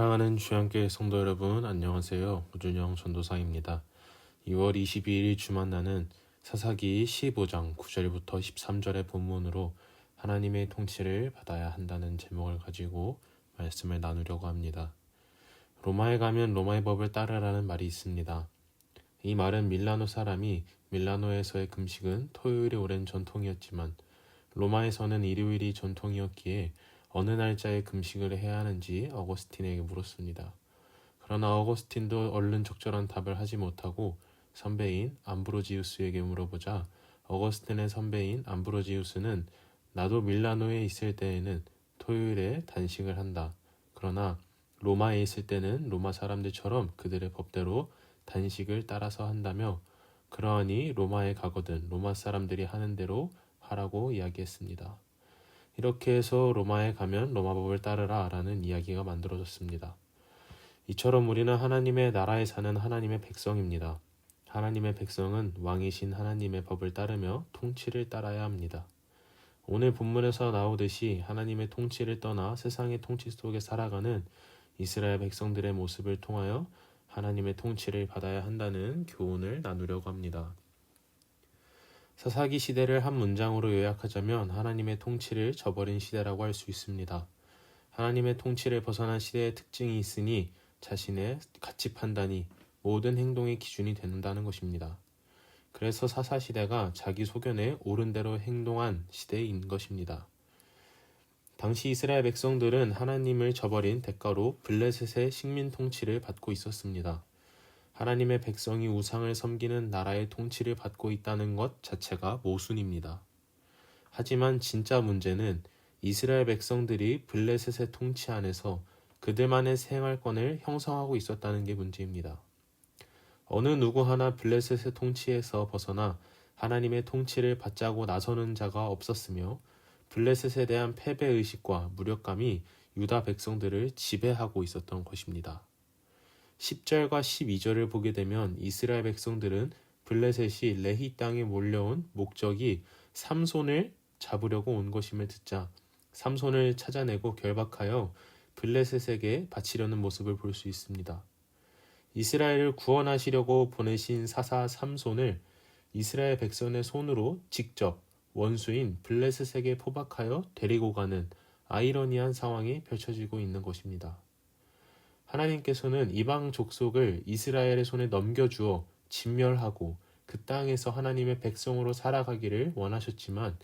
사랑하는 주양교회 성도 여러분, 안녕하세요. 우준영 전도사입니다. 2월 22일 주 만나는 사사기 15장 9절부터 13절의 본문으로 하나님의 통치를 받아야 한다는 제목을 가지고 말씀을 나누려고 합니다. 로마에 가면 로마의 법을 따르라는 말이 있습니다. 이 말은 밀라노 사람이 밀라노에서의 금식은 토요일이 오랜 전통이었지만 로마에서는 일요일이 전통이었기에 어느 날짜에 금식을 해야 하는지 어거스틴에게 물었습니다. 그러나 어거스틴도 얼른 적절한 답을 하지 못하고 선배인 암브로지우스에게 물어보자 어거스틴의 선배인 암브로지우스는 나도 밀라노에 있을 때에는 토요일에 단식을 한다. 그러나 로마에 있을 때는 로마 사람들처럼 그들의 법대로 단식을 따라서 한다며 그러하니 로마에 가거든 로마 사람들이 하는 대로 하라고 이야기했습니다. 이렇게 해서 로마에 가면 로마법을 따르라 라는 이야기가 만들어졌습니다. 이처럼 우리는 하나님의 나라에 사는 하나님의 백성입니다. 하나님의 백성은 왕이신 하나님의 법을 따르며 통치를 따라야 합니다. 오늘 본문에서 나오듯이 하나님의 통치를 떠나 세상의 통치 속에 살아가는 이스라엘 백성들의 모습을 통하여 하나님의 통치를 받아야 한다는 교훈을 나누려고 합니다. 사사기 시대를 한 문장으로 요약하자면 하나님의 통치를 저버린 시대라고 할 수 있습니다. 하나님의 통치를 벗어난 시대의 특징이 있으니 자신의 가치 판단이 모든 행동의 기준이 된다는 것입니다. 그래서 사사시대가 자기 소견에 옳은 대로 행동한 시대인 것입니다. 당시 이스라엘 백성들은 하나님을 저버린 대가로 블레셋의 식민 통치를 받고 있었습니다. 하나님의 백성이 우상을 섬기는 나라의 통치를 받고 있다는 것 자체가 모순입니다. 하지만 진짜 문제는 이스라엘 백성들이 블레셋의 통치 안에서 그들만의 생활권을 형성하고 있었다는 게 문제입니다. 어느 누구 하나 블레셋의 통치에서 벗어나 하나님의 통치를 받자고 나서는 자가 없었으며 블레셋에 대한 패배의식과 무력감이 유다 백성들을 지배하고 있었던 것입니다. 10절과 12절을 보게 되면 이스라엘 백성들은 블레셋이 레히 땅에 몰려온 목적이 삼손을 잡으려고 온 것임을 듣자 삼손을 찾아내고 결박하여 블레셋에게 바치려는 모습을 볼 수 있습니다. 이스라엘을 구원하시려고 보내신 사사 삼손을 이스라엘 백성의 손으로 직접 원수인 블레셋에게 포박하여 데리고 가는 아이러니한 상황이 펼쳐지고 있는 것입니다. 하나님께서는 이방 족속을 이스라엘의 손에 넘겨주어 진멸하고 그 땅에서 하나님의 백성으로 살아가기를 원하셨지만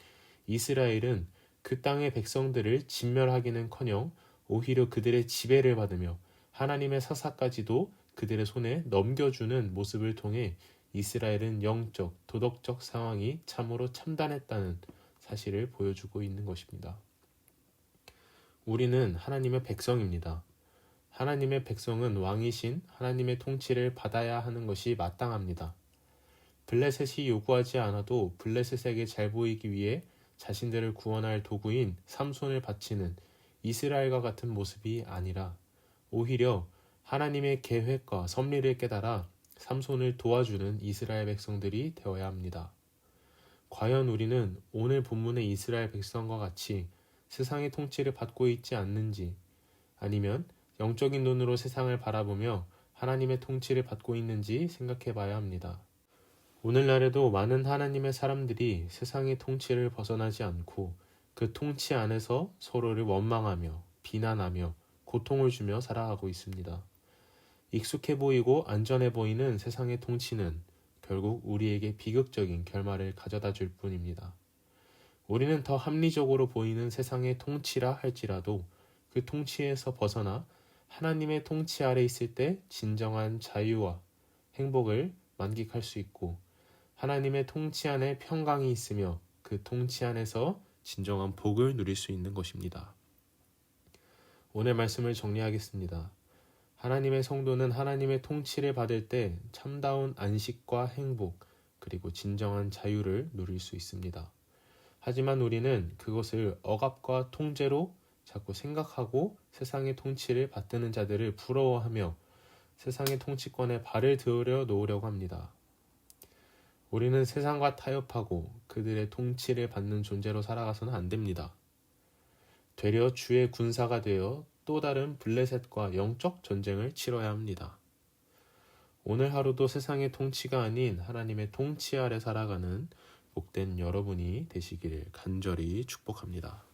이스라엘은 그 땅의 백성들을 진멸하기는커녕 오히려 그들의 지배를 받으며 하나님의 사사까지도 그들의 손에 넘겨주는 모습을 통해 이스라엘은 영적, 도덕적 상황이 참으로 참단했다는 사실을 보여주고 있는 것입니다. 우리는 하나님의 백성입니다. 하나님의 백성은 왕이신 하나님의 통치를 받아야 하는 것이 마땅합니다. 블레셋이 요구하지 않아도 블레셋에게 잘 보이기 위해 자신들을 구원할 도구인 삼손을 바치는 이스라엘과 같은 모습이 아니라 오히려 하나님의 계획과 섭리를 깨달아 삼손을 도와주는 이스라엘 백성들이 되어야 합니다. 과연 우리는 오늘 본문의 이스라엘 백성과 같이 세상의 통치를 받고 있지 않는지 아니면 영적인 눈으로 세상을 바라보며 하나님의 통치를 받고 있는지 생각해 봐야 합니다. 오늘날에도 많은 하나님의 사람들이 세상의 통치를 벗어나지 않고 그 통치 안에서 서로를 원망하며 비난하며 고통을 주며 살아가고 있습니다. 익숙해 보이고 안전해 보이는 세상의 통치는 결국 우리에게 비극적인 결말을 가져다 줄 뿐입니다. 우리는 더 합리적으로 보이는 세상의 통치라 할지라도 그 통치에서 벗어나 하나님의 통치 아래 있을 때 진정한 자유와 행복을 만끽할 수 있고 하나님의 통치 안에 평강이 있으며 그 통치 안에서 진정한 복을 누릴 수 있는 것입니다. 오늘 말씀을 정리하겠습니다. 하나님의 성도는 하나님의 통치를 받을 때 참다운 안식과 행복 그리고 진정한 자유를 누릴 수 있습니다. 하지만 우리는 그것을 억압과 통제로 자꾸 생각하고 세상의 통치를 받드는 자들을 부러워하며 세상의 통치권에 발을 들여 놓으려고 합니다. 우리는 세상과 타협하고 그들의 통치를 받는 존재로 살아가서는 안 됩니다. 되려 주의 군사가 되어 또 다른 블레셋과 영적 전쟁을 치러야 합니다. 오늘 하루도 세상의 통치가 아닌 하나님의 통치 아래 살아가는 복된 여러분이 되시기를 간절히 축복합니다.